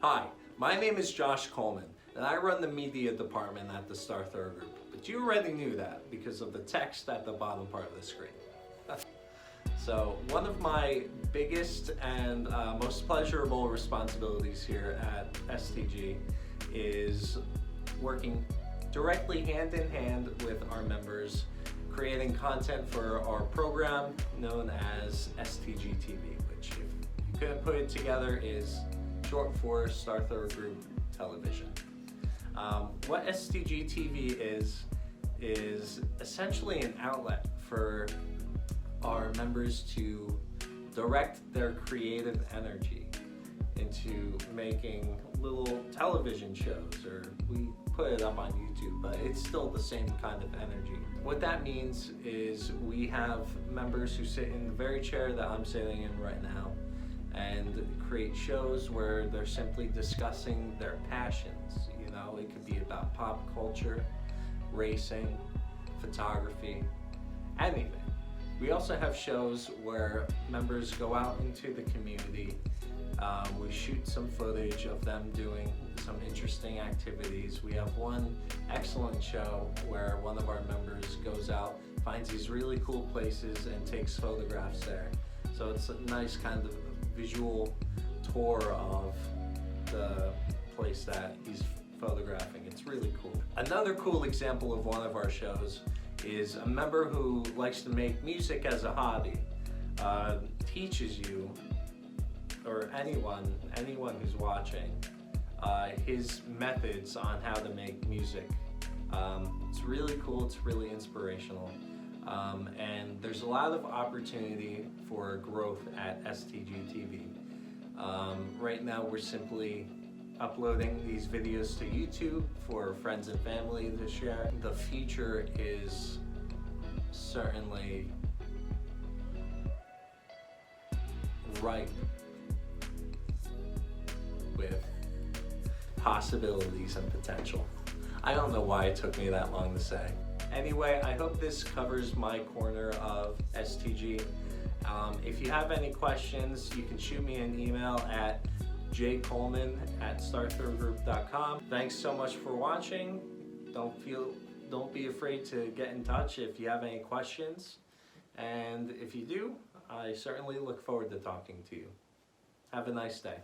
Hi, my name is Josh Coleman, and I run the media department at the Star Thrower Group. But you already knew that because of the text at the bottom part of the screen. So one of my biggest and most pleasurable responsibilities here at STG is working directly hand in hand with our members, creating content for our program known as SGTV, which if you couldn't put it together is short for Star Thrower Group Television. What SGTV is essentially an outlet for our members to direct their creative energy into making little television shows, or we put it up on YouTube, but it's still the same kind of energy. What that means is we have members who sit in the very chair that I'm sitting in right now and create shows where they're simply discussing their passions. You know, it could be about pop culture, racing, photography, anything. We also have shows where members go out into the community. We shoot some footage of them doing some interesting activities. We have one excellent show where one of our members goes out, finds these really cool places and takes photographs there. So it's a nice kind of visual tour of the place that he's photographing. It's really cool. Another cool example of one of our shows is a member who likes to make music as a hobby, teaches you, or anyone who's watching, his methods on how to make music. It's really cool, it's really inspirational, and there's a lot of opportunity for growth at SGTV. Right now we're simply uploading these videos to YouTube for friends and family to share. The future is certainly ripe with possibilities and potential. I don't know why it took me that long to say. Anyway, I hope this covers my corner of STG. If you have any questions, you can shoot me an email at jcoleman@starthrowergroup.com. Thanks so much for watching. Don't be afraid to get in touch if you have any questions. And if you do, I certainly look forward to talking to you. Have a nice day.